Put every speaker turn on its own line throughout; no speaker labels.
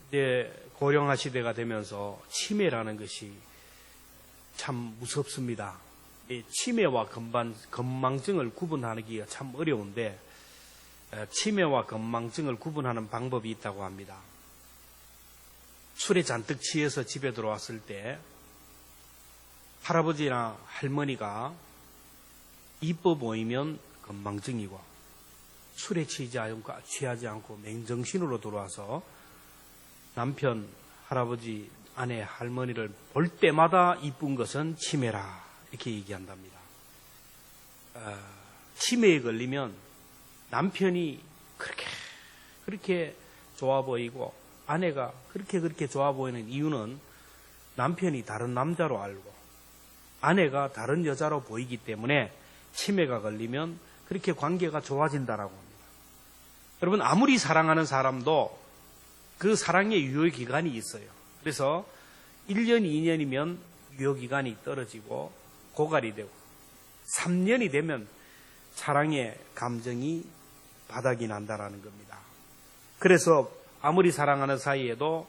이제 고령화 시대가 되면서 치매라는 것이 참 무섭습니다. 이 치매와 건망증을 구분하기가 참 어려운데 치매와 건망증을 구분하는 방법이 있다고 합니다. 술에 잔뜩 취해서 집에 들어왔을 때 할아버지나 할머니가 이뻐 보이면 건망증이고 술에 취하지 않고 맹정신으로 들어와서 남편, 할아버지, 아내, 할머니를 볼 때마다 이쁜 것은 치매라 이렇게 얘기한답니다. 치매에 걸리면 남편이 그렇게 좋아 보이고 아내가 그렇게 좋아 보이는 이유는 남편이 다른 남자로 알고 아내가 다른 여자로 보이기 때문에 치매가 걸리면 그렇게 관계가 좋아진다라고 합니다. 여러분, 아무리 사랑하는 사람도 그 사랑의 유효기간이 있어요. 그래서 1년, 2년이면 유효기간이 떨어지고 고갈이 되고 3년이 되면 사랑의 감정이 바닥이 난다라는 겁니다. 그래서 아무리 사랑하는 사이에도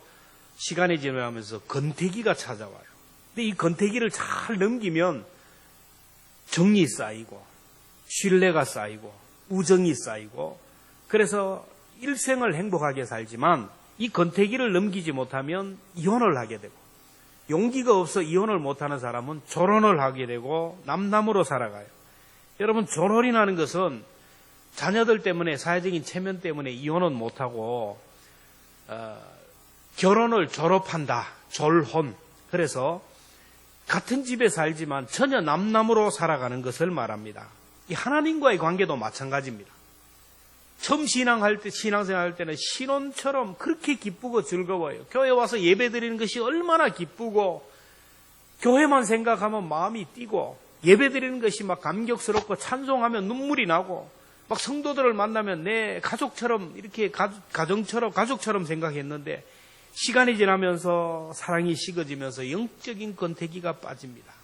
시간이 지나면서 건태기가 찾아와요. 근데 이 건태기를 잘 넘기면 정이 쌓이고 신뢰가 쌓이고 우정이 쌓이고 그래서 일생을 행복하게 살지만 이 건태기를 넘기지 못하면 이혼을 하게 되고 용기가 없어 이혼을 못하는 사람은 결혼을 하게 되고 남남으로 살아가요. 여러분, 결혼이라는 것은 자녀들 때문에 사회적인 체면 때문에 이혼은 못하고 결혼을 졸업한다. 졸혼. 그래서 같은 집에 살지만 전혀 남남으로 살아가는 것을 말합니다. 이 하나님과의 관계도 마찬가지입니다. 처음 신앙생활할 때는 신혼처럼 그렇게 기쁘고 즐거워요. 교회 와서 예배 드리는 것이 얼마나 기쁘고 교회만 생각하면 마음이 뛰고 예배 드리는 것이 막 감격스럽고 찬송하면 눈물이 나고 막 성도들을 만나면 내 가족처럼 이렇게 가족처럼 생각했는데 시간이 지나면서 사랑이 식어지면서 영적인 건태기가 빠집니다.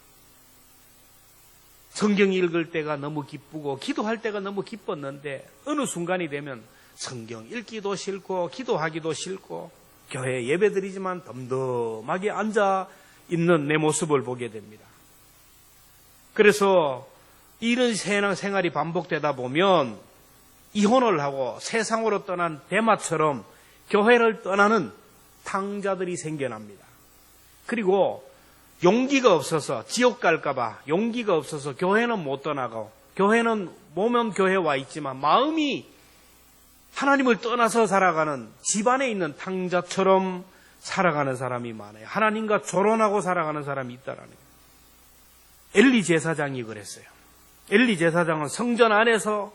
성경 읽을 때가 너무 기쁘고 기도할 때가 너무 기뻤는데 어느 순간이 되면 성경 읽기도 싫고 기도하기도 싫고 교회 예배드리지만 덤덤하게 앉아 있는 내 모습을 보게 됩니다. 그래서 이런 생활이 반복되다 보면 이혼을 하고 세상으로 떠난 대마처럼 교회를 떠나는 탕자들이 생겨납니다. 그리고 용기가 없어서 지옥 갈까봐 용기가 없어서 교회는 못 떠나고 교회는 몸은 교회에 와 있지만 마음이 하나님을 떠나서 살아가는 집안에 있는 탕자처럼 살아가는 사람이 많아요. 하나님과 조론하고 살아가는 사람이 있다라는 거예요. 엘리 제사장이 그랬어요. 엘리 제사장은 성전 안에서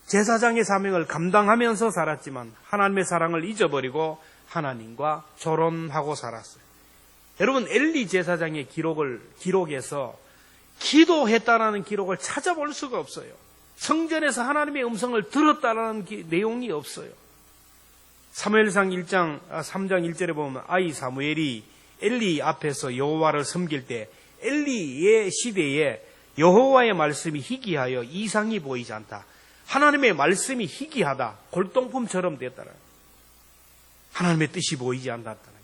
제사장의 사명을 감당하면서 살았지만 하나님의 사랑을 잊어버리고 하나님과 조론하고 살았어요. 여러분, 엘리 제사장의 기록에서 기도했다라는 기록을 찾아볼 수가 없어요. 성전에서 하나님의 음성을 들었다라는 내용이 없어요. 사무엘상 3장 1절에 보면 아이 사무엘이 엘리 앞에서 여호와를 섬길 때 엘리의 시대에 여호와의 말씀이 희귀하여 이상이 보이지 않다. 하나님의 말씀이 희귀하다. 골동품처럼 됐다라. 하나님의 뜻이 보이지 않았다.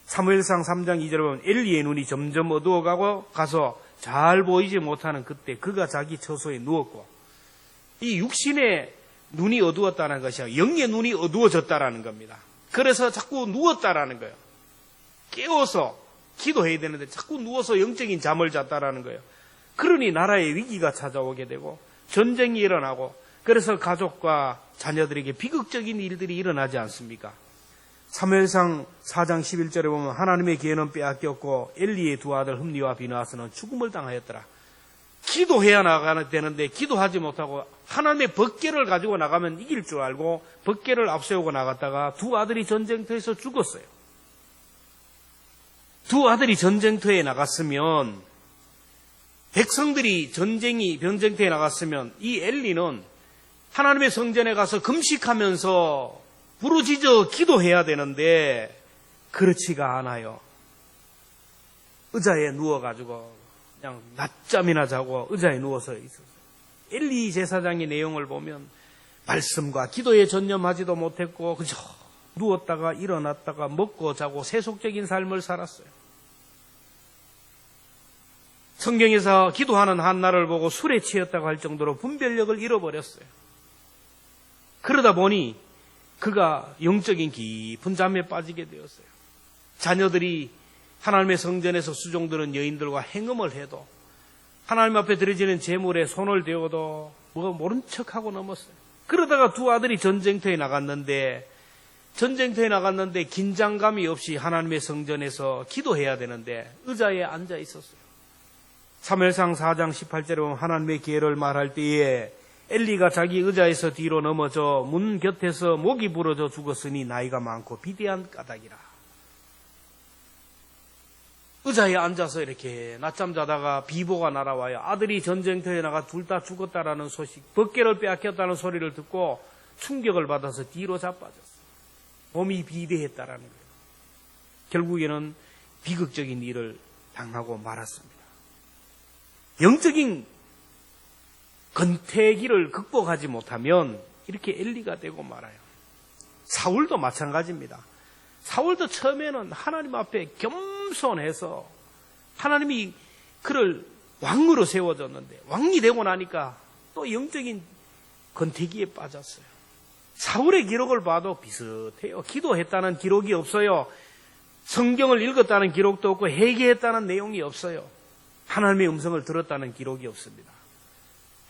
사무엘상 3장 2절에 보면 엘리의 눈이 점점 어두워가고 가서 잘 보이지 못하는 그때 그가 자기 처소에 누웠고 이 육신의 눈이 어두웠다는 것이 아니라 영의 눈이 어두워졌다라는 겁니다. 그래서 자꾸 누웠다라는 거예요. 깨워서 기도해야 되는데 자꾸 누워서 영적인 잠을 잤다라는 거예요. 그러니 나라의 위기가 찾아오게 되고 전쟁이 일어나고 그래서 가족과 자녀들에게 비극적인 일들이 일어나지 않습니까? 사무엘상 4장 11절에 보면 하나님의 기회는 빼앗겼고 엘리의 두 아들 흠니와 비느하스는 죽음을 당하였더라. 기도해야 나가야 되는데 기도하지 못하고 하나님의 법궤를 가지고 나가면 이길 줄 알고 법궤를 앞세우고 나갔다가 두 아들이 전쟁터에서 죽었어요. 두 아들이 전쟁터에 나갔으면 백성들이 전쟁터에 나갔으면 이 엘리는 하나님의 성전에 가서 금식하면서 부르짖어 기도해야 되는데 그렇지가 않아요. 의자에 누워가지고 그냥 낮잠이나 자고 의자에 누워서 있었어요. 엘리 제사장의 내용을 보면 말씀과 기도에 전념하지도 못했고 그저 누웠다가 일어났다가 먹고 자고 세속적인 삶을 살았어요. 성경에서 기도하는 한나를 보고 술에 취했다고 할 정도로 분별력을 잃어버렸어요. 그러다 보니 그가 영적인 깊은 잠에 빠지게 되었어요. 자녀들이 하나님의 성전에서 수종드는 여인들과 행음을 해도 하나님 앞에 드려지는 제물에 손을 대어도 뭐 모른 척하고 넘었어요. 그러다가 두 아들이 전쟁터에 나갔는데 긴장감이 없이 하나님의 성전에서 기도해야 되는데 의자에 앉아 있었어요. 사무엘상 4장 18절에 보면 하나님의 기회를 말할 때에 엘리가 자기 의자에서 뒤로 넘어져 문 곁에서 목이 부러져 죽었으니 나이가 많고 비대한 까닭이라. 의자에 앉아서 이렇게 낮잠 자다가 비보가 날아와요. 아들이 전쟁터에 나가 둘 다 죽었다라는 소식, 벗개를 빼앗겼다는 소리를 듣고 충격을 받아서 뒤로 자빠졌어요. 몸이 비대했다라는 거예요. 결국에는 비극적인 일을 당하고 말았습니다. 영적인 건태기를 극복하지 못하면 이렇게 엘리가 되고 말아요. 사울도 마찬가지입니다. 사울도 처음에는 하나님 앞에 겸손해서 하나님이 그를 왕으로 세워줬는데 왕이 되고 나니까 또 영적인 건태기에 빠졌어요. 사울의 기록을 봐도 비슷해요. 기도했다는 기록이 없어요. 성경을 읽었다는 기록도 없고 회개했다는 내용이 없어요. 하나님의 음성을 들었다는 기록이 없습니다.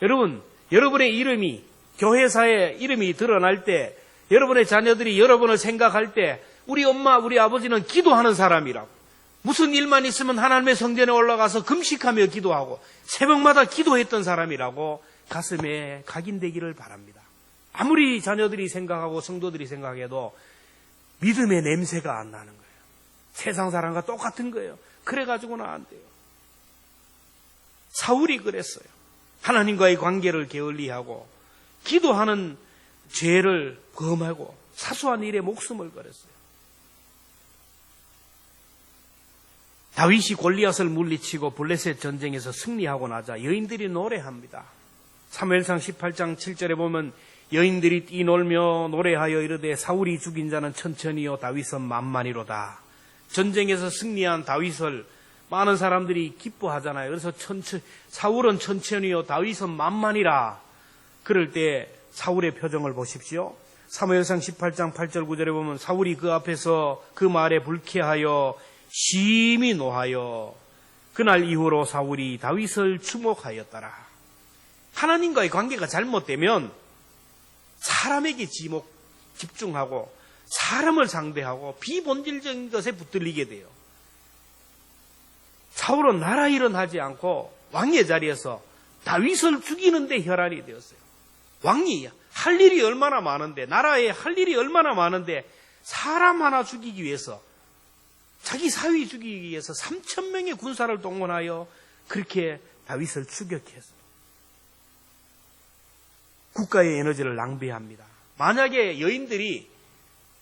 여러분, 여러분의 이름이 교회사에 이름이 드러날 때, 여러분의 자녀들이 여러분을 생각할 때 우리 엄마, 우리 아버지는 기도하는 사람이라고, 무슨 일만 있으면 하나님의 성전에 올라가서 금식하며 기도하고 새벽마다 기도했던 사람이라고 가슴에 각인되기를 바랍니다. 아무리 자녀들이 생각하고 성도들이 생각해도 믿음의 냄새가 안 나는 거예요. 세상 사람과 똑같은 거예요. 그래가지고는 안 돼요. 사울이 그랬어요. 하나님과의 관계를 게을리하고 기도하는 죄를 범하고 사소한 일에 목숨을 걸었어요. 다윗이 골리앗을 물리치고 블레셋 전쟁에서 승리하고 나자 여인들이 노래합니다. 사무엘상 18장 7절에 보면 여인들이 뛰놀며 노래하여 이르되 사울이 죽인 자는 천천히요 다윗은 만만히로다. 전쟁에서 승리한 다윗을 많은 사람들이 기뻐하잖아요. 그래서 사울은 천천히요 다윗은 만만이라. 그럴 때 사울의 표정을 보십시오. 사무엘상 18장 8절 9절에 보면 사울이 그 앞에서 그 말에 불쾌하여 심히 노하여 그날 이후로 사울이 다윗을 주목하였더라. 하나님과의 관계가 잘못되면 사람에게 집중하고 사람을 상대하고 비본질적인 것에 붙들리게 돼요. 사울은 나라 일은 하지 않고 왕의 자리에서 다윗을 죽이는데 혈안이 되었어요. 왕이 할 일이 얼마나 많은데, 나라에 할 일이 얼마나 많은데 사람 하나 죽이기 위해서, 자기 사위 죽이기 위해서 3,000명의 군사를 동원하여 그렇게 다윗을 추격했어요. 국가의 에너지를 낭비합니다. 만약에 여인들이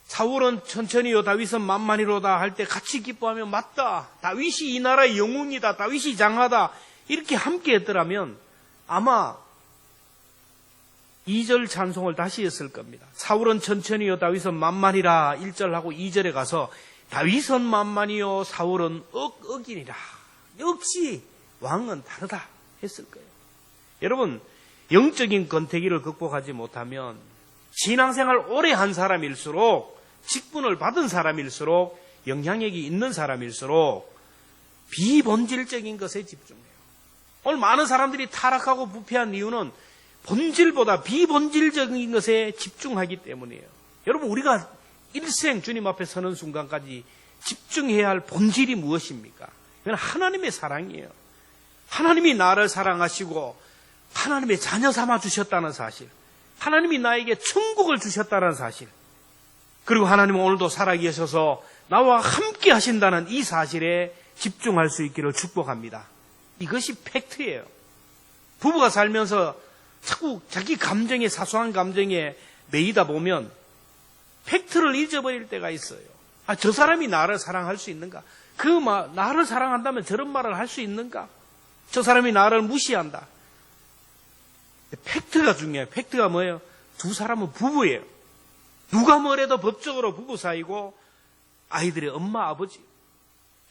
사울은 천천히요 다윗은 만만히로다 할 때 같이 기뻐하면 맞다, 다윗이 이 나라의 영웅이다, 다윗이 장하다 이렇게 함께 했더라면 아마 2절 찬송을 다시 했을 겁니다. 사울은 천천히요 다윗은 만만히라 1절하고 2절에 가서 다윗은 만만히요 사울은 억이니라. 역시 왕은 다르다 했을 거예요. 여러분, 영적인 건태기를 극복하지 못하면 신앙생활 오래 한 사람일수록, 직분을 받은 사람일수록, 영향력이 있는 사람일수록 비본질적인 것에 집중해요. 오늘 많은 사람들이 타락하고 부패한 이유는 본질보다 비본질적인 것에 집중하기 때문이에요. 여러분, 우리가 일생 주님 앞에 서는 순간까지 집중해야 할 본질이 무엇입니까? 이건 하나님의 사랑이에요. 하나님이 나를 사랑하시고 하나님의 자녀 삼아 주셨다는 사실, 하나님이 나에게 천국을 주셨다는 사실, 그리고 하나님은 오늘도 살아계셔서 나와 함께 하신다는 이 사실에 집중할 수 있기를 축복합니다. 이것이 팩트예요. 부부가 살면서 자꾸 자기 감정에, 사소한 감정에 매이다 보면 팩트를 잊어버릴 때가 있어요. 저 사람이 나를 사랑할 수 있는가? 나를 사랑한다면 저런 말을 할 수 있는가? 저 사람이 나를 무시한다. 팩트가 중요해요. 팩트가 뭐예요? 두 사람은 부부예요. 누가 뭐래도 법적으로 부부 사이고 아이들의 엄마 아버지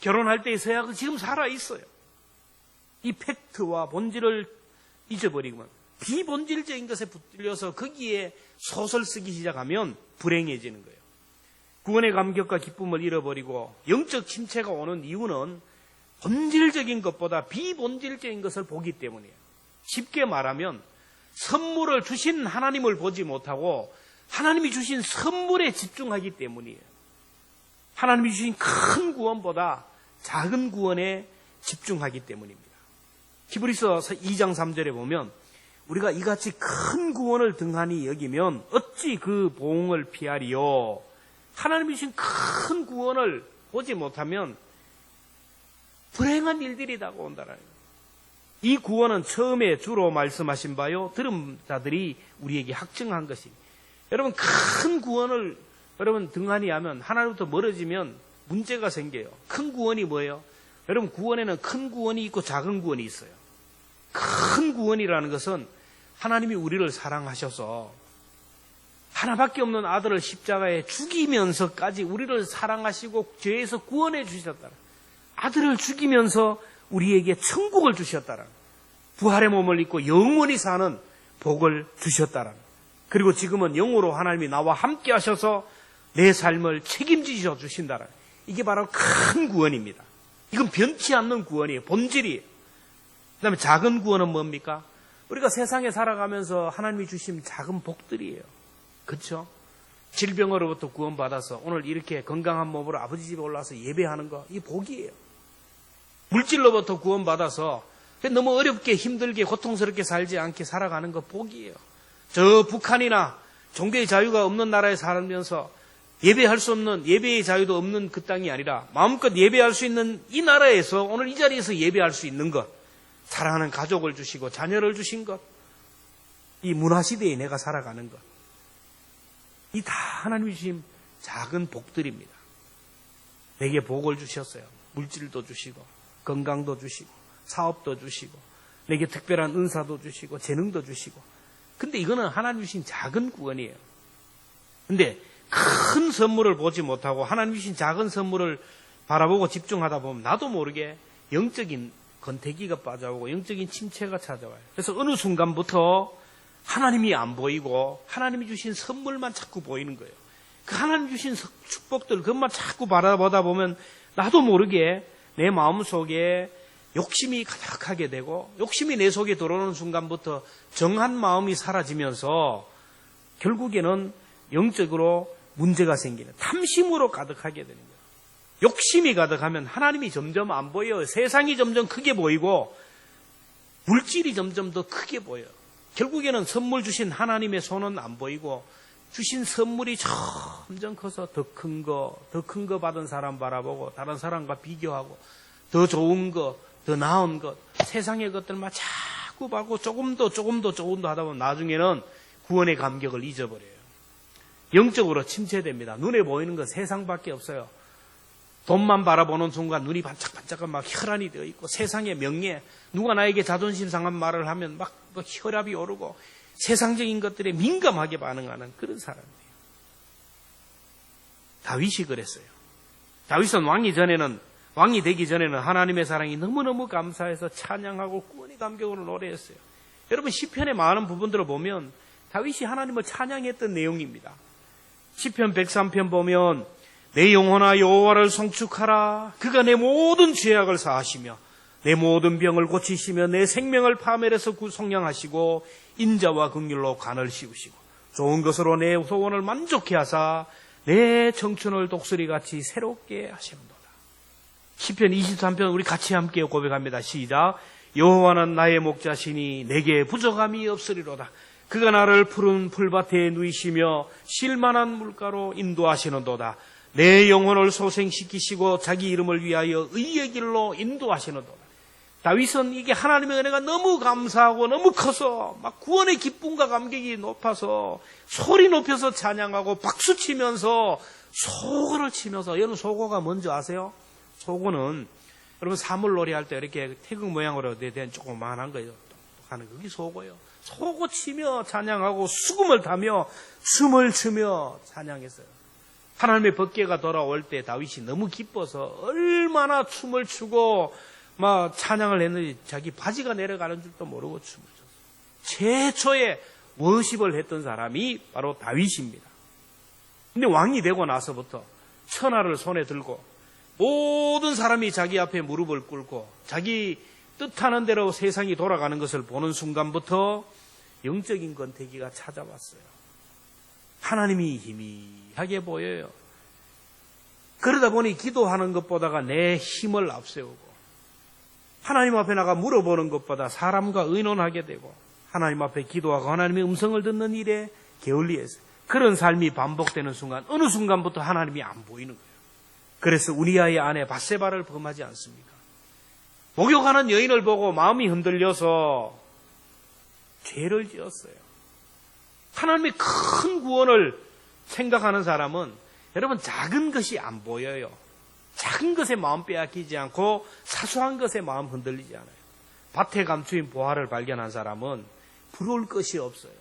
결혼할 때의 서약은 지금 살아있어요. 이 팩트와 본질을 잊어버리면 비본질적인 것에 붙들려서 거기에 소설 쓰기 시작하면 불행해지는 거예요. 구원의 감격과 기쁨을 잃어버리고 영적 침체가 오는 이유는 본질적인 것보다 비본질적인 것을 보기 때문이에요. 쉽게 말하면 선물을 주신 하나님을 보지 못하고 하나님이 주신 선물에 집중하기 때문이에요. 하나님이 주신 큰 구원보다 작은 구원에 집중하기 때문입니다. 히브리서 2장 3절에 보면 우리가 이같이 큰 구원을 등한히 여기면 어찌 그 보응을 피하리요. 하나님이 주신 큰 구원을 보지 못하면 불행한 일들이 다가온다는 거예요. 이 구원은 처음에 주로 말씀하신 바요 들은 자들이 우리에게 확증한 것입니다. 여러분 큰 구원을 여러분 등한히 하면 하나님부터 멀어지면 문제가 생겨요. 큰 구원이 뭐예요? 여러분 구원에는 큰 구원이 있고 작은 구원이 있어요. 큰 구원이라는 것은 하나님이 우리를 사랑하셔서 하나밖에 없는 아들을 십자가에 죽이면서까지 우리를 사랑하시고 죄에서 구원해 주셨다. 아들을 죽이면서 우리에게 천국을 주셨다라. 부활의 몸을 입고 영원히 사는 복을 주셨다라. 그리고 지금은 영으로 하나님이 나와 함께 하셔서 내 삶을 책임지셔 주신다라. 이게 바로 큰 구원입니다. 이건 변치 않는 구원이에요. 본질이에요. 그 다음에 작은 구원은 뭡니까? 우리가 세상에 살아가면서 하나님이 주신 작은 복들이에요. 그렇죠? 질병으로부터 구원받아서 오늘 이렇게 건강한 몸으로 아버지 집에 올라와서 예배하는 거, 이 복이에요. 물질로부터 구원받아서 너무 어렵게 힘들게 고통스럽게 살지 않게 살아가는 거 복이에요. 저 북한이나 종교의 자유가 없는 나라에 살면서 예배할 수 없는, 예배의 자유도 없는 그 땅이 아니라 마음껏 예배할 수 있는 이 나라에서 오늘 이 자리에서 예배할 수 있는 것, 사랑하는 가족을 주시고 자녀를 주신 것, 이 문화시대에 내가 살아가는 것, 이 다 하나님이 주신 작은 복들입니다. 내게 복을 주셨어요. 물질도 주시고 건강도 주시고 사업도 주시고 내게 특별한 은사도 주시고 재능도 주시고. 근데 이거는 하나님 주신 작은 구원이에요. 근데 큰 선물을 보지 못하고 하나님 주신 작은 선물을 바라보고 집중하다 보면 나도 모르게 영적인 건태기가 빠져오고 영적인 침체가 찾아와요. 그래서 어느 순간부터 하나님이 안 보이고 하나님이 주신 선물만 자꾸 보이는 거예요. 그 하나님 주신 축복들 그것만 자꾸 바라보다 보면 나도 모르게 내 마음속에 욕심이 가득하게 되고 욕심이 내 속에 들어오는 순간부터 정한 마음이 사라지면서 결국에는 영적으로 문제가 생기는 탐심으로 가득하게 되는 거예요. 욕심이 가득하면 하나님이 점점 안 보여요. 세상이 점점 크게 보이고 물질이 점점 더 크게 보여요. 결국에는 선물 주신 하나님의 손은 안 보이고 주신 선물이 점점 커서 더 큰 거 받은 사람 바라보고 다른 사람과 비교하고 더 좋은 거, 더 나은 것, 세상의 것들만 자꾸 받고 조금 더 하다 보면 나중에는 구원의 감격을 잊어버려요. 영적으로 침체됩니다. 눈에 보이는 건 세상밖에 없어요. 돈만 바라보는 순간 눈이 반짝반짝한 막 혈안이 되어 있고 세상의 명예, 누가 나에게 자존심 상한 말을 하면 막 혈압이 오르고 세상적인 것들에 민감하게 반응하는 그런 사람이에요. 다윗이 그랬어요. 다윗은 왕이 되기 전에는 하나님의 사랑이 너무너무 감사해서 찬양하고 구원의 감격으로 노래했어요. 여러분 시편의 많은 부분들을 보면 다윗이 하나님을 찬양했던 내용입니다. 시편 103편 보면 내 영혼아 여호와를 송축하라. 그가 내 모든 죄악을 사하시며 내 모든 병을 고치시며 내 생명을 파멸해서 구속량하시고 인자와 긍휼로 관을 씌우시고 좋은 것으로 내 소원을 만족해 하사 내 청춘을 독수리같이 새롭게 하시는도다. 시편 23편 우리 같이 함께 고백합니다. 시작. 여호와는 나의 목자시니 내게 부족함이 없으리로다. 그가 나를 푸른 풀밭에 누이시며 쉴만한 물가로 인도하시는도다. 내 영혼을 소생시키시고 자기 이름을 위하여 의의 길로 인도하시는도다. 다윗은 이게 하나님의 은혜가 너무 감사하고 너무 커서 막 구원의 기쁨과 감격이 높아서 소리 높여서 찬양하고 박수치면서 소고를 치면서, 여러분 소고가 뭔지 아세요? 소고는 여러분 사물놀이 할 때 이렇게 태극 모양으로 된 조그만한 거예요. 하는 그게 소고예요. 소고치며 찬양하고 수금을 타며 춤을 추며 찬양했어요. 하나님의 법궤가 돌아올 때 다윗이 너무 기뻐서 얼마나 춤을 추고 막 찬양을 했는지 자기 바지가 내려가는 줄도 모르고 춤을 췄어요. 최초의 워십을 했던 사람이 바로 다윗입니다. 근데 왕이 되고 나서부터 천하를 손에 들고 모든 사람이 자기 앞에 무릎을 꿇고 자기 뜻하는 대로 세상이 돌아가는 것을 보는 순간부터 영적인 권태기가 찾아왔어요. 하나님이 희미하게 보여요. 그러다 보니 기도하는 것보다가 내 힘을 앞세우고 하나님 앞에 나가 물어보는 것보다 사람과 의논하게 되고 하나님 앞에 기도하고 하나님의 음성을 듣는 일에 게을리해서 그런 삶이 반복되는 순간 어느 순간부터 하나님이 안 보이는 거예요. 그래서 우리아의 아내 밧세바를 범하지 않습니까? 목욕하는 여인을 보고 마음이 흔들려서 죄를 지었어요. 하나님의 큰 구원을 생각하는 사람은 여러분 작은 것이 안 보여요. 작은 것에 마음 빼앗기지 않고 사소한 것에 마음 흔들리지 않아요. 밭에 감추인 보화를 발견한 사람은 부러울 것이 없어요.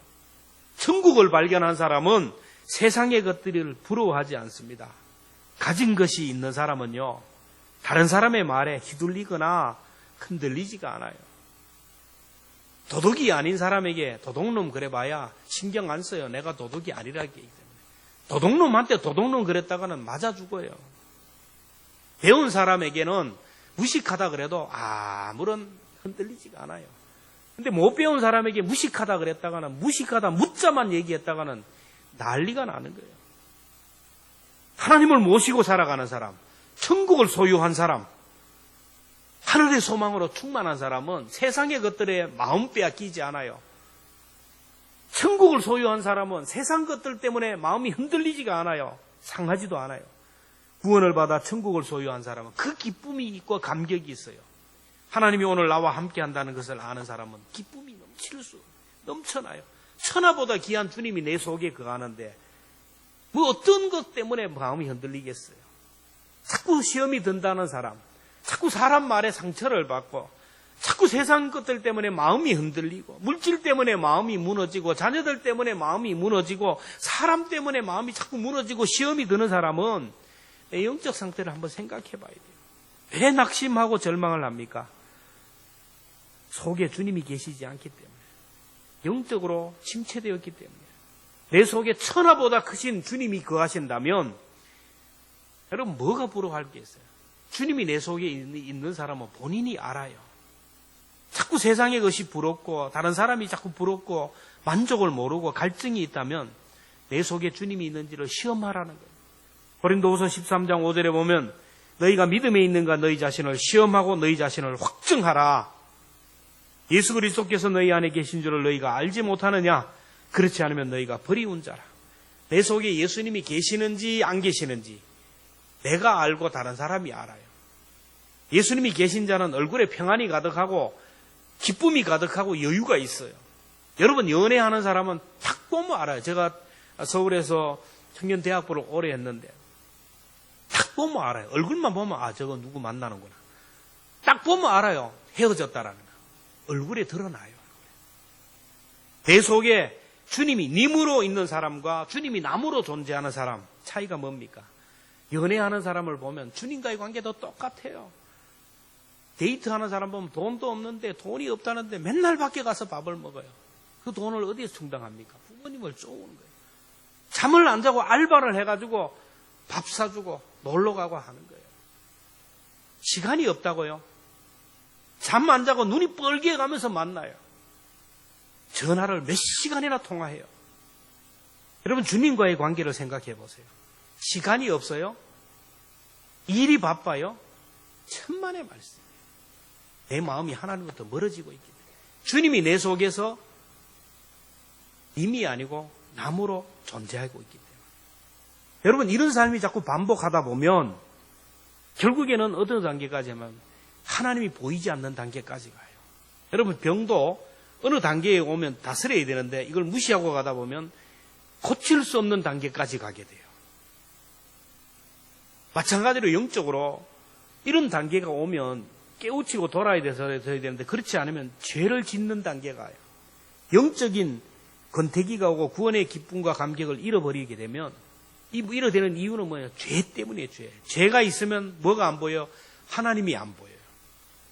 천국을 발견한 사람은 세상의 것들을 부러워하지 않습니다. 가진 것이 있는 사람은요, 다른 사람의 말에 휘둘리거나 흔들리지가 않아요. 도둑이 아닌 사람에게 도둑놈 그래봐야 신경 안 써요. 내가 도둑이 아니라기 때문에. 도둑놈한테 도둑놈 그랬다가는 맞아 죽어요. 배운 사람에게는 무식하다 그래도 아무런 흔들리지가 않아요. 근데 못 배운 사람에게 무식하다 그랬다가는 무식하다 묻자만 얘기했다가는 난리가 나는 거예요. 하나님을 모시고 살아가는 사람, 천국을 소유한 사람, 하늘의 소망으로 충만한 사람은 세상의 것들에 마음 빼앗기지 않아요. 천국을 소유한 사람은 세상 것들 때문에 마음이 흔들리지가 않아요. 상하지도 않아요. 구원을 받아 천국을 소유한 사람은 그 기쁨이 있고 감격이 있어요. 하나님이 오늘 나와 함께 한다는 것을 아는 사람은 기쁨이 넘쳐나요. 천하보다 귀한 주님이 내 속에 거하는데 뭐 어떤 것 때문에 마음이 흔들리겠어요. 자꾸 시험이 든다는 사람, 자꾸 사람 말에 상처를 받고 자꾸 세상 것들 때문에 마음이 흔들리고 물질 때문에 마음이 무너지고 자녀들 때문에 마음이 무너지고 사람 때문에 마음이 자꾸 무너지고 시험이 드는 사람은 내 영적 상태를 한번 생각해 봐야 돼요. 왜 낙심하고 절망을 합니까? 속에 주님이 계시지 않기 때문에, 영적으로 침체되었기 때문에. 내 속에 천하보다 크신 주님이 거하신다면 여러분 뭐가 부러워할 게 있어요? 주님이 내 속에 있는 사람은 본인이 알아요. 자꾸 세상의 것이 부럽고 다른 사람이 자꾸 부럽고 만족을 모르고 갈증이 있다면 내 속에 주님이 있는지를 시험하라는 거예요. 고린도후서 13장 5절에 보면 너희가 믿음에 있는가 너희 자신을 시험하고 너희 자신을 확증하라. 예수 그리스도께서 너희 안에 계신 줄을 너희가 알지 못하느냐? 그렇지 않으면 너희가 버리운 자라. 내 속에 예수님이 계시는지 안 계시는지 내가 알고 다른 사람이 알아요. 예수님이 계신 자는 얼굴에 평안이 가득하고 기쁨이 가득하고 여유가 있어요. 여러분 연애하는 사람은 딱 보면 알아요. 제가 서울에서 청년대학부를 오래 했는데 딱 보면 알아요. 얼굴만 보면 저거 누구 만나는구나. 딱 보면 알아요. 헤어졌다라는 거. 얼굴에 드러나요. 내 속에 주님이 님으로 있는 사람과 주님이 남으로 존재하는 사람 차이가 뭡니까? 연애하는 사람을 보면 주님과의 관계도 똑같아요. 데이트하는 사람 보면 돈도 없는데 돈이 없다는데 맨날 밖에 가서 밥을 먹어요. 그 돈을 어디에 충당합니까? 부모님을 쪼는 거예요. 잠을 안 자고 알바를 해가지고 밥 사주고 놀러 가고 하는 거예요. 시간이 없다고요? 잠 안 자고 눈이 뻘게 가면서 만나요. 전화를 몇 시간이나 통화해요. 여러분 주님과의 관계를 생각해 보세요. 시간이 없어요? 일이 바빠요? 천만의 말씀이에요. 내 마음이 하나님부터 멀어지고 있기 때문에 주님이 내 속에서 님이 아니고 남으로 존재하고 있기 때문에 여러분 이런 삶이 자꾸 반복하다 보면 결국에는 어떤 단계까지 하면 하나님이 보이지 않는 단계까지 가요. 여러분 병도 어느 단계에 오면 다스려야 되는데 이걸 무시하고 가다 보면 고칠 수 없는 단계까지 가게 돼요. 마찬가지로 영적으로 이런 단계가 오면 깨우치고 돌아야 되는데 그렇지 않으면 죄를 짓는 단계가 와요. 영적인 권태기가 오고 구원의 기쁨과 감격을 잃어버리게 되면 이렇게 되는 이유는 뭐예요? 죄 때문이에요. 죄가 있으면 뭐가 안 보여? 하나님이 안 보여요.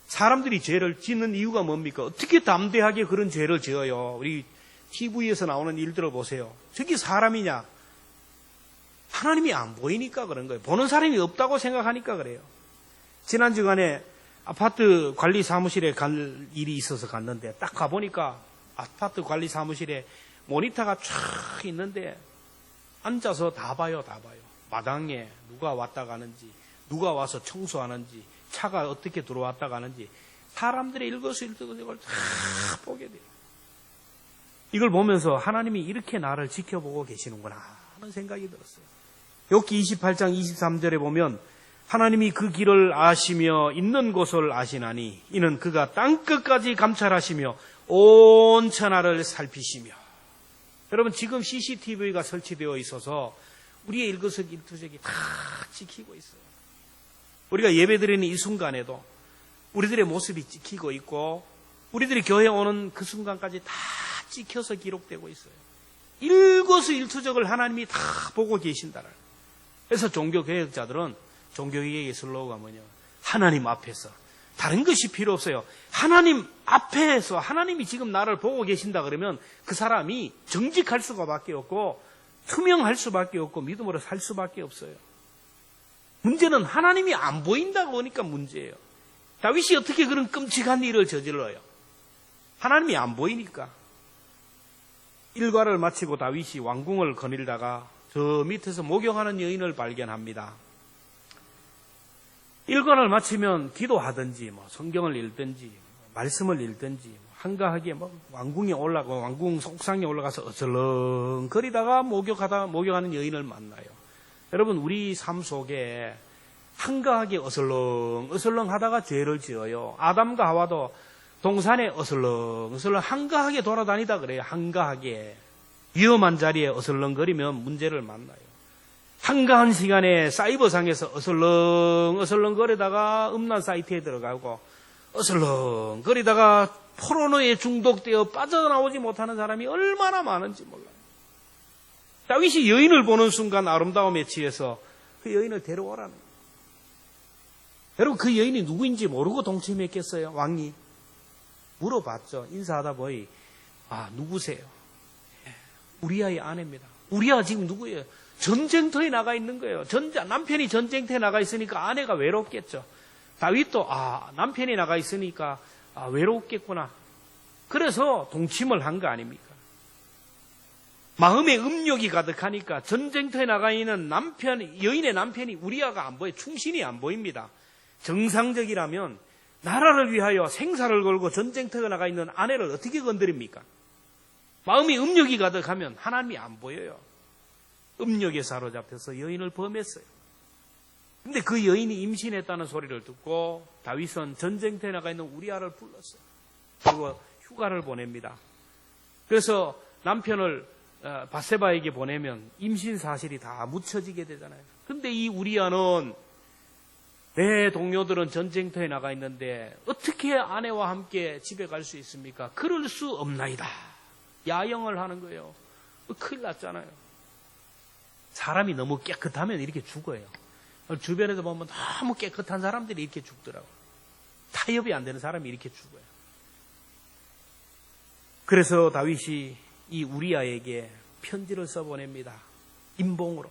사람들이 죄를 짓는 이유가 뭡니까? 어떻게 담대하게 그런 죄를 지어요? 우리 TV에서 나오는 일들을 보세요. 저게 사람이냐? 하나님이 안 보이니까 그런 거예요. 보는 사람이 없다고 생각하니까 그래요. 지난 주간에 아파트 관리 사무실에 갈 일이 있어서 갔는데 딱 가보니까 아파트 관리 사무실에 모니터가 쫙 있는데 앉아서 다 봐요. 마당에 누가 왔다 가는지, 누가 와서 청소하는지, 차가 어떻게 들어왔다 가는지 사람들의 일거수일투족을 이걸 다 보게 돼요. 이걸 보면서 하나님이 이렇게 나를 지켜보고 계시는구나 하는 생각이 들었어요. 욥기 28장 23절에 보면 하나님이 그 길을 아시며 있는 곳을 아시나니 이는 그가 땅끝까지 감찰하시며 온 천하를 살피시며. 여러분 지금 CCTV가 설치되어 있어서 우리의 일거수일투족이 다 지키고 있어요. 우리가 예배드리는 이 순간에도 우리들의 모습이 찍히고 있고 우리들이 교회에 오는 그 순간까지 다 찍혀서 기록되고 있어요. 일거수일투족을 하나님이 다 보고 계신다는. 그래서 종교개혁자들은 종교개혁의 슬로우가 뭐냐? 하나님 앞에서 다른 것이 필요 없어요. 하나님 앞에서 하나님이 지금 나를 보고 계신다 그러면 그 사람이 정직할 수밖에 없고 투명할 수밖에 없고 믿음으로 살 수밖에 없어요. 문제는 하나님이 안 보인다고 하니까 문제예요. 다윗이 어떻게 그런 끔찍한 일을 저질러요? 하나님이 안 보이니까. 일과를 마치고 다윗이 왕궁을 거닐다가 저 밑에서 목욕하는 여인을 발견합니다. 일과를 마치면 기도하든지 성경을 읽든지 말씀을 읽든지 한가하게 왕궁에 올라가고 왕궁 속상에 올라가서 어슬렁거리다가 목욕하는 여인을 만나요. 여러분 우리 삶 속에 한가하게 어슬렁 하다가 죄를 지어요. 아담과 하와도 동산에 어슬렁 한가하게 돌아다니다 그래요. 한가하게 위험한 자리에 어슬렁거리면 문제를 만나요. 한가한 시간에 사이버상에서 어슬렁거리다가 음란 사이트에 들어가고 어슬렁거리다가 포르노에 중독되어 빠져나오지 못하는 사람이 얼마나 많은지 몰라요. 다윗이 여인을 보는 순간 아름다움에 취해서 그 여인을 데려오라는 거예요. 여러분 그 여인이 누구인지 모르고 동침했겠어요? 왕이 물어봤죠. 인사하다 보니 누구세요? 우리아의 아내입니다. 우리아 지금 누구예요? 전쟁터에 나가 있는 거예요. 남편이 전쟁터에 나가 있으니까 아내가 외롭겠죠. 다윗도 남편이 나가 있으니까 외롭겠구나. 그래서 동침을 한 거 아닙니까? 마음에 음욕이 가득하니까 전쟁터에 나가 있는 여인의 남편이 우리아가 안 보여요. 충신이 안 보입니다. 정상적이라면 나라를 위하여 생사를 걸고 전쟁터에 나가 있는 아내를 어떻게 건드립니까? 마음이 음욕이 가득하면 하나님이 안 보여요. 음욕에 사로잡혀서 여인을 범했어요. 근데 그 여인이 임신했다는 소리를 듣고 다윗은 전쟁터에 나가 있는 우리아를 불렀어요. 그리고 휴가를 보냅니다. 그래서 남편을 밧세바에게 보내면 임신 사실이 다 묻혀지게 되잖아요. 근데 이 우리아는 내 동료들은 전쟁터에 나가 있는데 어떻게 아내와 함께 집에 갈 수 있습니까? 그럴 수 없나이다. 야영을 하는 거예요. 큰일 났잖아요. 사람이 너무 깨끗하면 이렇게 죽어요. 주변에서 보면 너무 깨끗한 사람들이 이렇게 죽더라고요. 타협이 안 되는 사람이 이렇게 죽어요. 그래서 다윗이 이 우리아에게 편지를 써보냅니다. 임봉으로.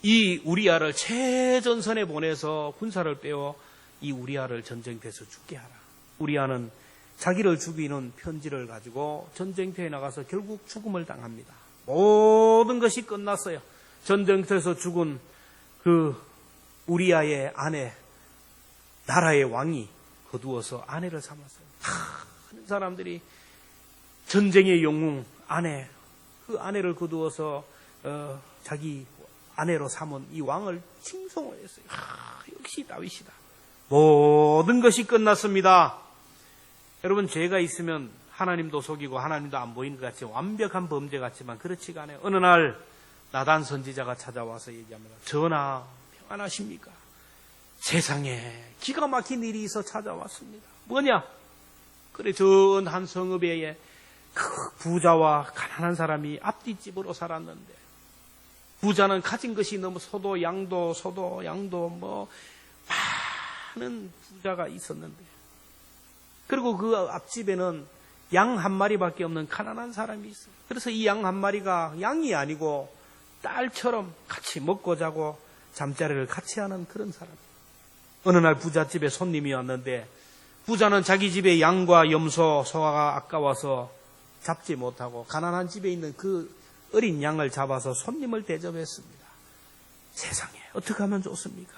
이 우리아를 최전선에 보내서 군사를 빼어 이 우리아를 전쟁터에서 죽게 하라. 우리아는 자기를 죽이는 편지를 가지고 전쟁터에 나가서 결국 죽음을 당합니다. 모든 것이 끝났어요. 전쟁터에서 죽은 그 우리아의 아내, 나라의 왕이 거두어서 아내를 삼았어요. 많은 사람들이 전쟁의 영웅 아내, 그 아내를 거두어서 자기 아내로 삼은 이 왕을 칭송을 했어요. 역시 다윗이다. 모든 것이 끝났습니다. 여러분 죄가 있으면 하나님도 속이고 하나님도 안 보이는 것 같이 완벽한 범죄 같지만 그렇지가 않아요. 어느 날 나단 선지자가 찾아와서 얘기합니다. 전하 평안하십니까? 세상에 기가 막힌 일이 있어 찾아왔습니다. 뭐냐? 그래 전 한 성읍에 그 부자와 가난한 사람이 앞뒤집으로 살았는데, 부자는 가진 것이 너무 소도 양도 뭐 많은 부자가 있었는데, 그리고 그 앞집에는 양 한 마리밖에 없는 가난한 사람이 있어요. 그래서 이 양 한 마리가 양이 아니고 딸처럼 같이 먹고 자고 잠자리를 같이 하는 그런 사람. 어느 날 부잣집에 손님이 왔는데, 부자는 자기 집에 양과 염소, 소가 아까워서 잡지 못하고 가난한 집에 있는 그 어린 양을 잡아서 손님을 대접했습니다. 세상에 어떻게 하면 좋습니까?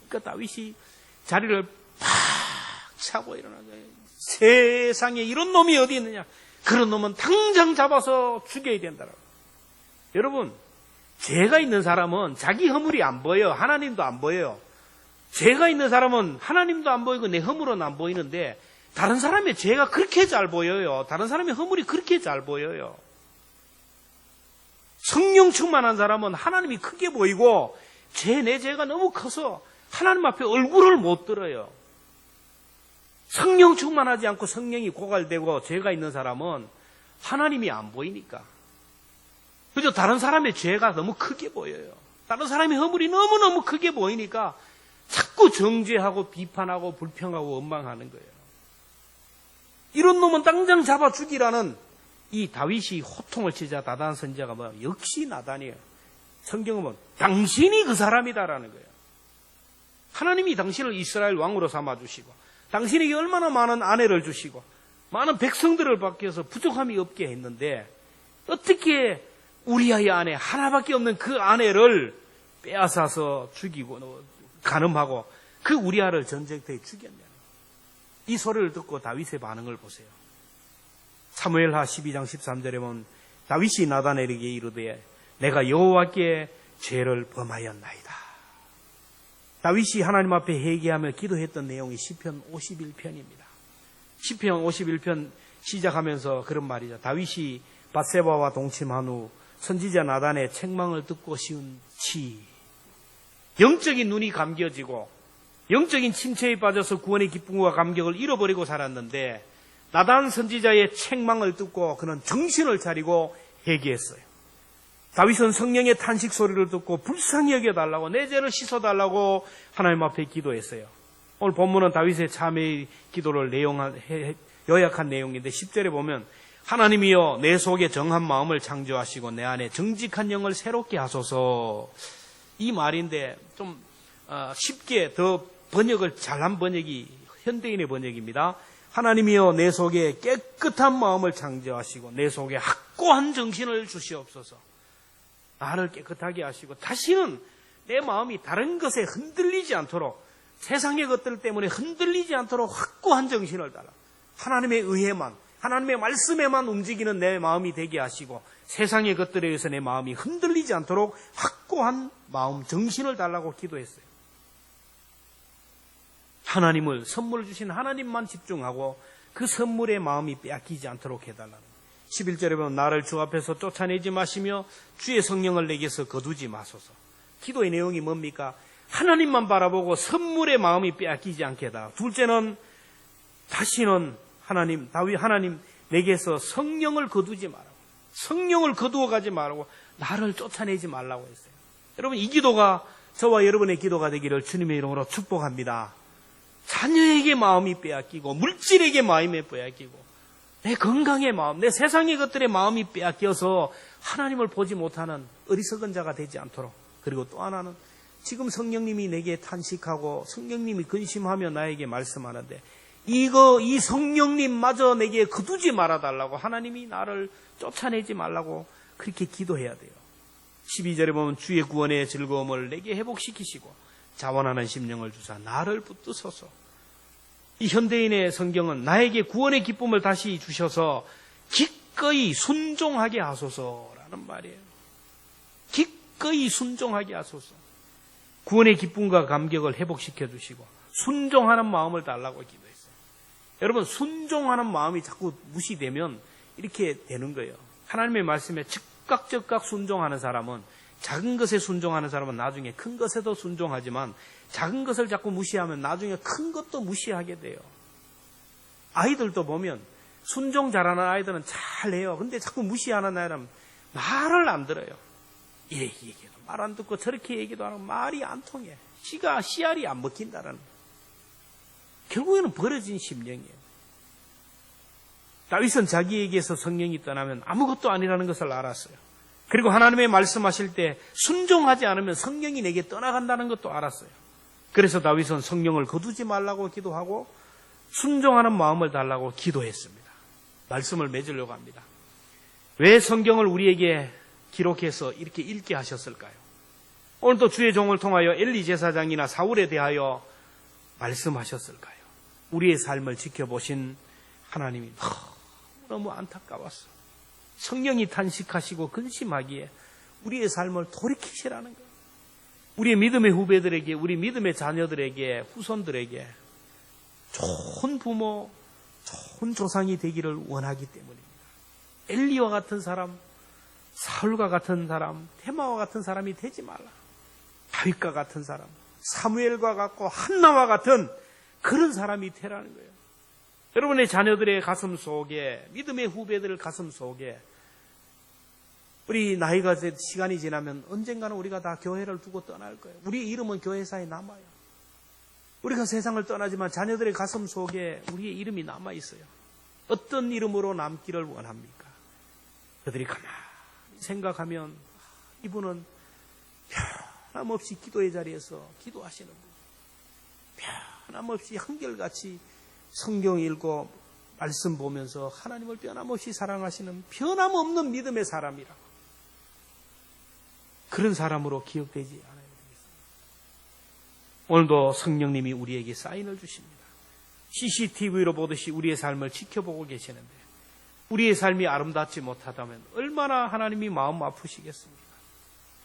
그러니까 다윗이 자리를 팍 차고 일어나죠. 세상에 이런 놈이 어디 있느냐? 그런 놈은 당장 잡아서 죽여야 된다라고. 여러분, 죄가 있는 사람은 자기 허물이 안 보여요. 하나님도 안 보여요. 죄가 있는 사람은 하나님도 안 보이고 내 허물은 안 보이는데, 다른 사람의 죄가 그렇게 잘 보여요. 다른 사람의 허물이 그렇게 잘 보여요. 성령 충만한 사람은 하나님이 크게 보이고, 내 죄가 너무 커서 하나님 앞에 얼굴을 못 들어요. 성령 충만하지 않고 성령이 고갈되고 죄가 있는 사람은 하나님이 안 보이니까, 그저 다른 사람의 죄가 너무 크게 보여요. 다른 사람의 허물이 너무너무 크게 보이니까 자꾸 정죄하고 비판하고 불평하고 원망하는 거예요. 이런 놈은 당장 잡아 죽이라는 이 다윗이 호통을 치자 나단 선지자가 뭐 역시 나단이에요. 성경은 뭐 당신이 그 사람이다라는 거예요. 하나님이 당신을 이스라엘 왕으로 삼아주시고, 당신에게 얼마나 많은 아내를 주시고 많은 백성들을 바뀌어서 부족함이 없게 했는데, 어떻게 우리아의 아내 하나밖에 없는 그 아내를 빼앗아서 죽이고 간음하고 그 우리아를 전쟁터에 죽였냐. 이 소리를 듣고 다윗의 반응을 보세요. 사무엘하 12장 13절에 보면 다윗이 나단에게 이르되 내가 여호와께 죄를 범하였나이다. 다윗이 하나님 앞에 회개하며 기도했던 내용이 시편 51편입니다. 시편 51편 시작하면서 그런 말이죠. 다윗이 밧세바와 동침한 후 선지자 나단의 책망을 듣고 씌운 치. 영적인 눈이 감겨지고 영적인 침체에 빠져서 구원의 기쁨과 감격을 잃어버리고 살았는데, 나단 선지자의 책망을 듣고 그는 정신을 차리고 회개했어요. 다윗은 성령의 탄식 소리를 듣고 불쌍히 여겨달라고, 내 죄를 씻어달라고 하나님 앞에 기도했어요. 오늘 본문은 다윗의 참회의 기도를 요약한 내용인데 10절에 보면 하나님이여 내 속에 정한 마음을 창조하시고 내 안에 정직한 영을 새롭게 하소서. 이 말인데 좀 쉽게 더 번역을 잘한 번역이 현대인의 번역입니다. 하나님이여 내 속에 깨끗한 마음을 창조하시고 내 속에 확고한 정신을 주시옵소서. 나를 깨끗하게 하시고 다시는 내 마음이 다른 것에 흔들리지 않도록, 세상의 것들 때문에 흔들리지 않도록 확고한 정신을 달라. 하나님의 의에만, 하나님의 말씀에만 움직이는 내 마음이 되게 하시고, 세상의 것들에 의해서 내 마음이 흔들리지 않도록 확고한 마음, 정신을 달라고 기도했어요. 하나님을, 선물을 주신 하나님만 집중하고 그 선물의 마음이 빼앗기지 않도록 해달라는. 11절에 보면 나를 주 앞에서 쫓아내지 마시며 주의 성령을 내게서 거두지 마소서. 기도의 내용이 뭡니까? 하나님만 바라보고 선물의 마음이 빼앗기지 않게 해달라. 둘째는 다시는 하나님 내게서 성령을 거두지 말라고, 성령을 거두어 가지 말라고, 나를 쫓아내지 말라고 했어요. 여러분, 이 기도가 저와 여러분의 기도가 되기를 주님의 이름으로 축복합니다. 자녀에게 마음이 빼앗기고 물질에게 마음이 빼앗기고 내 건강의 마음, 내 세상의 것들의 마음이 빼앗겨서 하나님을 보지 못하는 어리석은 자가 되지 않도록. 그리고 또 하나는 지금 성령님이 내게 탄식하고 성령님이 근심하며 나에게 말씀하는데 이 성령님마저 내게 거두지 말아달라고, 하나님이 나를 쫓아내지 말라고 그렇게 기도해야 돼요. 12절에 보면 주의 구원의 즐거움을 내게 회복시키시고 자원하는 심령을 주사 나를 붙드소서. 이 현대인의 성경은 나에게 구원의 기쁨을 다시 주셔서 기꺼이 순종하게 하소서라는 말이에요. 기꺼이 순종하게 하소서. 구원의 기쁨과 감격을 회복시켜 주시고 순종하는 마음을 달라고 기도했어요. 여러분, 순종하는 마음이 자꾸 무시되면 이렇게 되는 거예요. 하나님의 말씀에 즉각 순종하는 사람은, 작은 것에 순종하는 사람은 나중에 큰 것에도 순종하지만 작은 것을 자꾸 무시하면 나중에 큰 것도 무시하게 돼요. 아이들도 보면 순종 잘하는 아이들은 잘해요. 근데 자꾸 무시하는 아이들은 말을 안 들어요. 이래 얘기해도 말 안 듣고 저렇게 얘기도 하고 말이 안 통해. 씨알이 안 먹힌다라는 거예요. 결국에는 버려진 심령이에요. 다윗은 자기에게서 성령이 떠나면 아무것도 아니라는 것을 알았어요. 그리고 하나님의 말씀하실 때 순종하지 않으면 성령이 내게 떠나간다는 것도 알았어요. 그래서 다윗은 성령을 거두지 말라고 기도하고 순종하는 마음을 달라고 기도했습니다. 말씀을 맺으려고 합니다. 왜 성경을 우리에게 기록해서 이렇게 읽게 하셨을까요? 오늘도 주의 종을 통하여 엘리 제사장이나 사울에 대하여 말씀하셨을까요? 우리의 삶을 지켜보신 하나님이 너무 안타까웠어. 성령이 탄식하시고 근심하기에 우리의 삶을 돌이키시라는 거예요. 우리의 믿음의 후배들에게, 우리 믿음의 자녀들에게, 후손들에게 좋은 부모, 좋은 조상이 되기를 원하기 때문입니다. 엘리와 같은 사람, 사울과 같은 사람, 데마와 같은 사람이 되지 말라. 다윗과 같은 사람, 사무엘과 같고 한나와 같은 그런 사람이 되라는 거예요. 여러분의 자녀들의 가슴 속에, 믿음의 후배들 가슴 속에 우리 나이가 시간이 지나면 언젠가는 우리가 다 교회를 두고 떠날 거예요. 우리 이름은 교회사에 남아요. 우리가 세상을 떠나지만 자녀들의 가슴 속에 우리의 이름이 남아있어요. 어떤 이름으로 남기를 원합니까? 그들이 가만히 생각하면 이분은 변함없이 기도의 자리에서 기도하시는 분, 변함없이 한결같이 성경 읽고 말씀 보면서 하나님을 변함없이 사랑하시는 변함없는 믿음의 사람이라고, 그런 사람으로 기억되지 않아야 되겠습니다. 오늘도 성령님이 우리에게 사인을 주십니다. CCTV로 보듯이 우리의 삶을 지켜보고 계시는데 우리의 삶이 아름답지 못하다면 얼마나 하나님이 마음 아프시겠습니까?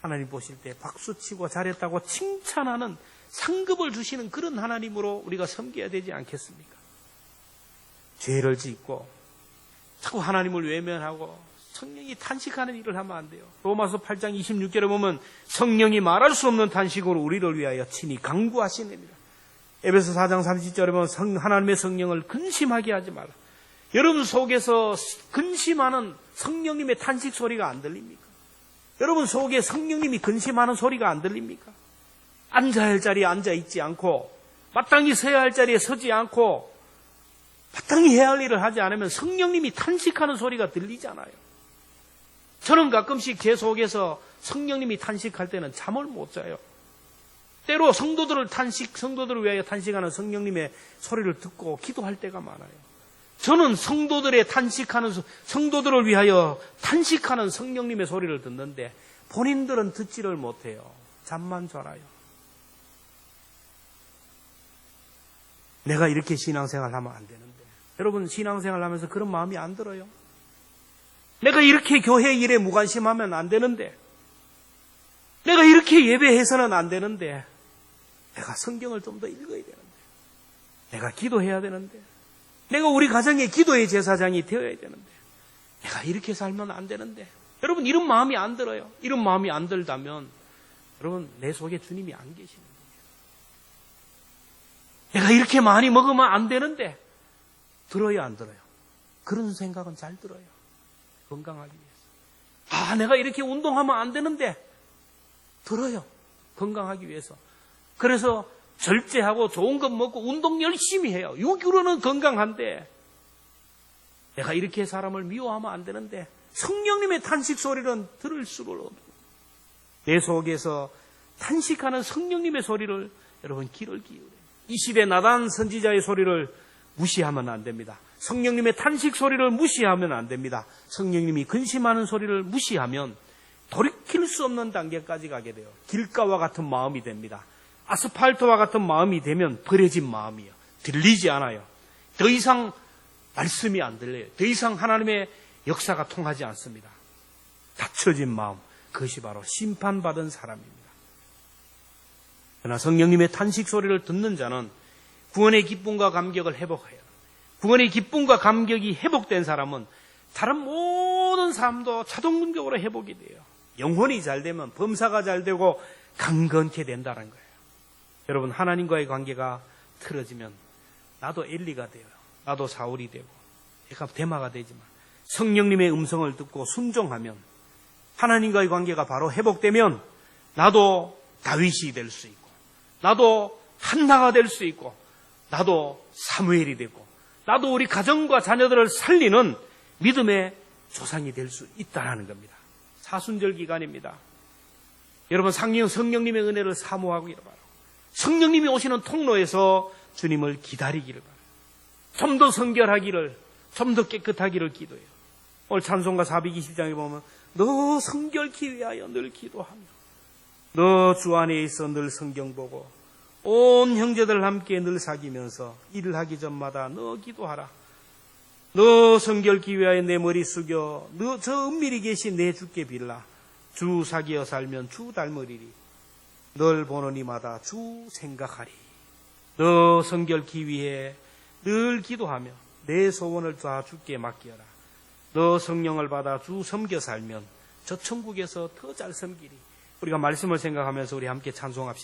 하나님 보실 때 박수치고 잘했다고 칭찬하는 상급을 주시는 그런 하나님으로 우리가 섬겨야 되지 않겠습니까? 죄를 짓고 자꾸 하나님을 외면하고 성령이 탄식하는 일을 하면 안 돼요. 로마서 8장 26절에 보면 성령이 말할 수 없는 탄식으로 우리를 위하여 친히 간구하시느니라. 에베소 4장 30절에 보면 하나님의 성령을 근심하게 하지 말라. 여러분 속에서 근심하는 성령님의 탄식 소리가 안 들립니까? 여러분 속에 성령님이 근심하는 소리가 안 들립니까? 앉아야 할 자리에 앉아 있지 않고 마땅히 서야 할 자리에 서지 않고 마땅히 해야 할 일을 하지 않으면 성령님이 탄식하는 소리가 들리잖아요. 저는 가끔씩 제 속에서 성령님이 탄식할 때는 잠을 못 자요. 때로 성도들을 위하여 탄식하는 성령님의 소리를 듣고 기도할 때가 많아요. 저는 성도들을 위하여 탄식하는 성령님의 소리를 듣는데 본인들은 듣지를 못해요. 잠만 졸아요. 내가 이렇게 신앙생활 하면 안 되는데, 여러분 신앙생활 하면서 그런 마음이 안 들어요? 내가 이렇게 교회 일에 무관심하면 안 되는데, 내가 이렇게 예배해서는 안 되는데, 내가 성경을 좀 더 읽어야 되는데, 내가 기도해야 되는데, 내가 우리 가정의 기도의 제사장이 되어야 되는데, 내가 이렇게 살면 안 되는데, 여러분 이런 마음이 안 들어요. 이런 마음이 안 들다면 여러분 내 속에 주님이 안 계시는 거예요. 내가 이렇게 많이 먹으면 안 되는데, 들어요 안 들어요? 그런 생각은 잘 들어요. 건강하기 위해서. 내가 이렇게 운동하면 안 되는데, 들어요. 건강하기 위해서. 그래서 절제하고 좋은 것 먹고 운동 열심히 해요. 6kg는 건강한데, 내가 이렇게 사람을 미워하면 안 되는데, 성령님의 탄식 소리는 들을 수가 없어요. 내 속에서 탄식하는 성령님의 소리를 여러분 귀를 기울여요. 이 시대 나단 선지자의 소리를 무시하면 안 됩니다. 성령님의 탄식 소리를 무시하면 안 됩니다. 성령님이 근심하는 소리를 무시하면 돌이킬 수 없는 단계까지 가게 돼요. 길가와 같은 마음이 됩니다. 아스팔트와 같은 마음이 되면 버려진 마음이에요. 들리지 않아요. 더 이상 말씀이 안 들려요. 더 이상 하나님의 역사가 통하지 않습니다. 닫혀진 마음, 그것이 바로 심판받은 사람입니다. 그러나 성령님의 탄식 소리를 듣는 자는 구원의 기쁨과 감격을 회복해요. 구원의 기쁨과 감격이 회복된 사람은 다른 모든 삶도 자동적으로 회복이 돼요. 영혼이 잘 되면 범사가 잘 되고 강건케 된다는 거예요. 여러분 하나님과의 관계가 틀어지면 나도 엘리가 돼요. 나도 사울이 되고 내가 대마가 되지만 성령님의 음성을 듣고 순종하면 하나님과의 관계가 바로 회복되면 나도 다윗이 될 수 있고 나도 한나가 될 수 있고 나도 사무엘이 되고 나도 우리 가정과 자녀들을 살리는 믿음의 조상이 될 수 있다는 겁니다. 사순절 기간입니다. 여러분 성령님의 은혜를 사모하기를 바라고 성령님이 오시는 통로에서 주님을 기다리기를 바라고 좀 더 성결하기를 좀 더 깨끗하기를 기도해요. 오늘 찬송가 420장에 보면 너 성결케 위하여 늘 기도하며 너 주 안에 있어 늘 성경 보고 온 형제들 함께 늘 사귀면서 일을 하기 전마다 너 기도하라. 너 성결케 위하여 내 머리 숙여 너 저 은밀히 계신 내 주께 빌라. 주 사귀어 살면 주 닮으리리. 널 보는 이마다 주 생각하리. 너 성결케 위해 늘 기도하며 내 소원을 다 주께 맡겨라. 너 성령을 받아 주 섬겨 살면 저 천국에서 더 잘 섬기리. 우리가 말씀을 생각하면서 우리 함께 찬송합시다.